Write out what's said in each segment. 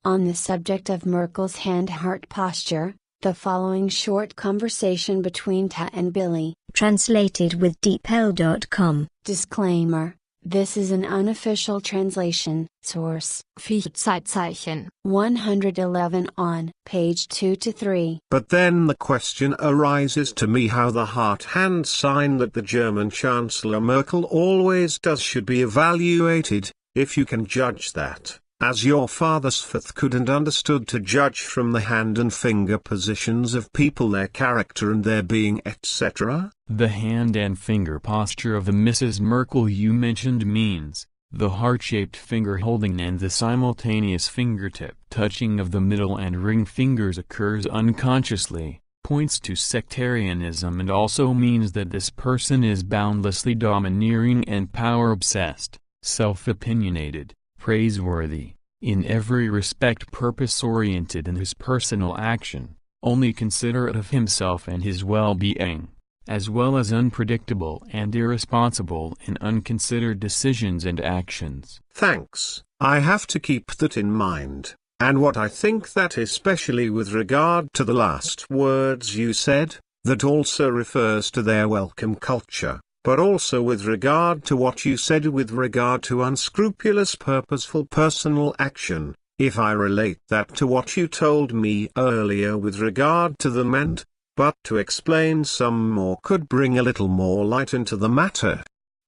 On the subject of Merkel's hand-heart posture, the following short conversation between Ptaah and Billy. Translated with deepl.com. Disclaimer. This is an unofficial translation. Source: Zeitzeichen 111 on page 2 to 3. But then the question arises to me how the heart-hand sign that the German Chancellor Merkel always does should be evaluated, if you can judge that, as your father Sfth couldn't understood to judge from the hand and finger positions of people their character and their being etc. The hand and finger posture of the Mrs. Merkel you mentioned means, the heart-shaped finger holding and the simultaneous fingertip touching of the middle and ring fingers occurs unconsciously, points to sectarianism and also means that this person is boundlessly domineering and power-obsessed, self-opinionated, praiseworthy, in every respect purpose-oriented in his personal action, only considerate of himself and his well-being, as well as unpredictable and irresponsible in unconsidered decisions and actions. Thanks, I have to keep that in mind, and what I think that especially with regard to the last words you said, that also refers to their welcome culture. But also with regard to what you said with regard to unscrupulous purposeful personal action, if I relate that to what you told me earlier with regard to them and, but to explain some more could bring a little more light into the matter.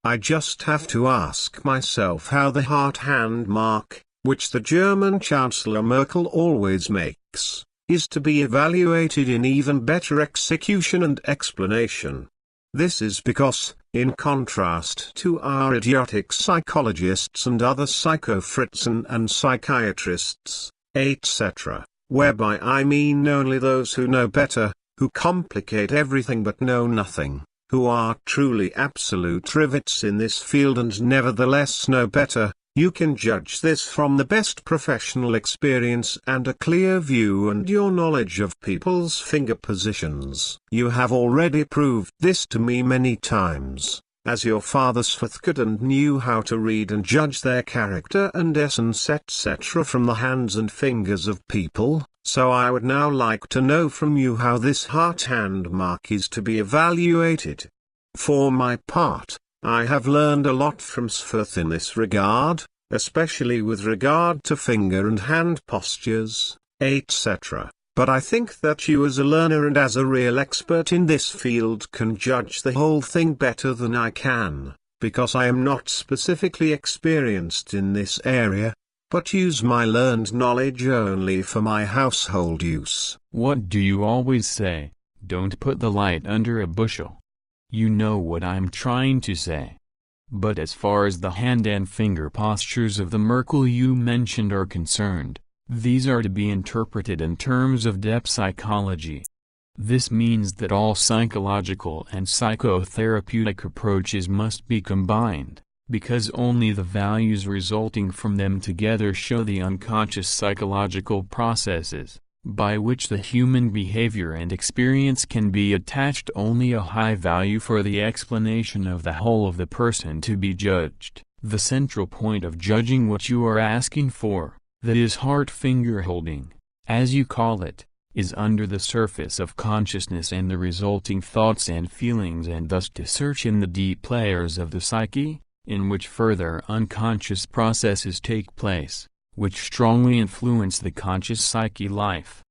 I just have to ask myself how the heart-hand mark, which the German Chancellor Merkel always makes, is to be evaluated in even better execution and explanation. This is because, in contrast to our idiotic psychologists and other psychofritzen and psychiatrists, etc., whereby I mean only those who know better, who complicate everything but know nothing, who are truly absolute rivets in this field and nevertheless know better, you can judge this from the best professional experience and a clear view and your knowledge of people's finger positions. You have already proved this to me many times, as your father Sfth could and knew how to read and judge their character and essence etc. from the hands and fingers of people, so I would now like to know from you how this heart-hand mark is to be evaluated. For my part, I have learned a lot from Sfth in this regard, especially with regard to finger and hand postures, etc. But I think that you as a learner and as a real expert in this field can judge the whole thing better than I can, because I am not specifically experienced in this area, but use my learned knowledge only for my household use. What do you always say? Don't put the light under a bushel. You know what I'm trying to say. But as far as the hand and finger postures of the Merkel you mentioned are concerned, these are to be interpreted in terms of depth psychology. This means that all psychological and psychotherapeutic approaches must be combined, because only the values resulting from them together show the unconscious psychological processes, by which the human behavior and experience can be attached only a high value for the explanation of the whole of the person to be judged. The central point of judging what you are asking for, that is heart-finger holding, as you call it, is under the surface of consciousness and the resulting thoughts and feelings, and thus to search in the deep layers of the psyche, in which further unconscious processes take place, which strongly influence the conscious psyche life.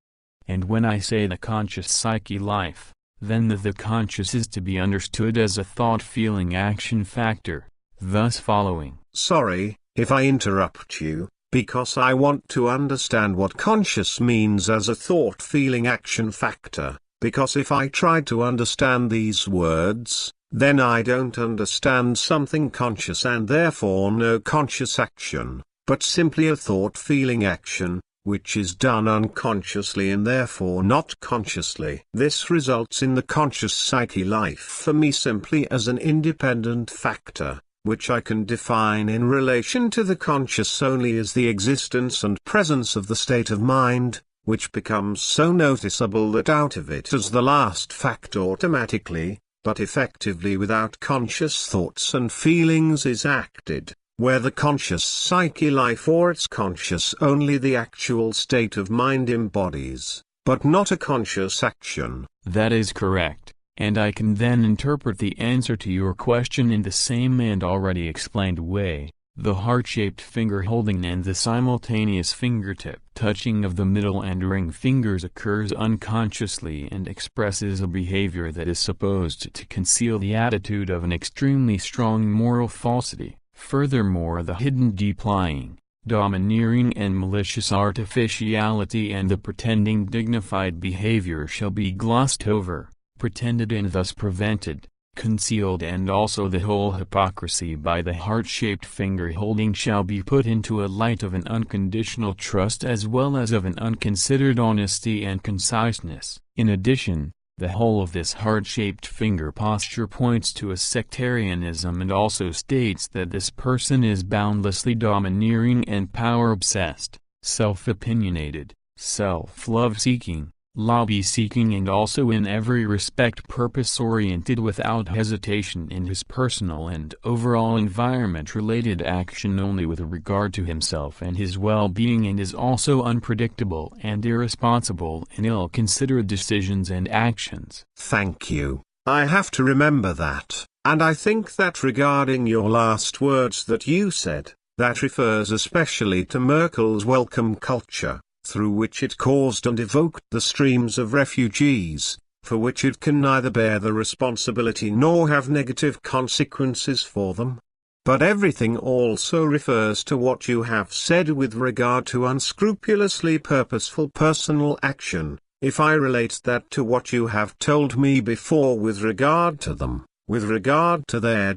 And when I say the conscious psyche life, then the conscious is to be understood as a thought-feeling-action factor, thus following. Sorry, if I interrupt you, because I want to understand what conscious means as a thought-feeling-action factor, because if I try to understand these words, then I don't understand something conscious and therefore no conscious action, but simply a thought-feeling action, which is done unconsciously and therefore not consciously. This results in the conscious psyche life for me simply as an independent factor, which I can define in relation to the conscious only as the existence and presence of the state of mind, which becomes so noticeable that out of it as the last fact automatically, but effectively without conscious thoughts and feelings is acted, where the conscious psyche life or its conscious only the actual state of mind embodies, but not a conscious action. That is correct, and I can then interpret the answer to your question in the same and already explained way. The heart-shaped finger holding and the simultaneous fingertip touching of the middle and ring fingers occurs unconsciously and expresses a behavior that is supposed to conceal the attitude of an extremely strong moral falsity. Furthermore, the hidden deep lying, domineering and malicious artificiality and the pretending dignified behavior shall be glossed over, pretended and thus prevented, concealed, and also the whole hypocrisy by the heart-shaped finger holding shall be put into a light of an unconditional trust as well as of an unconsidered honesty and conciseness. In addition, the whole of this heart-shaped finger posture points to a sectarianism and also states that this person is boundlessly domineering and power-obsessed, self-opinionated, self-love-seeking, lobby-seeking, and also in every respect purpose-oriented without hesitation in his personal and overall environment-related action only with regard to himself and his well-being, and is also unpredictable and irresponsible in ill-considered decisions and actions. Thank you. I have to remember that, and I think that regarding your last words that you said, that refers especially to Merkel's welcome culture, through which it caused and evoked the streams of refugees, for which it can neither bear the responsibility nor have negative consequences for them. But everything also refers to what you have said with regard to unscrupulously purposeful personal action, if I relate that to what you have told me before with regard to them, with regard to their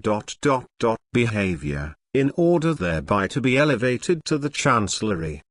behavior, in order thereby to be elevated to the chancellery.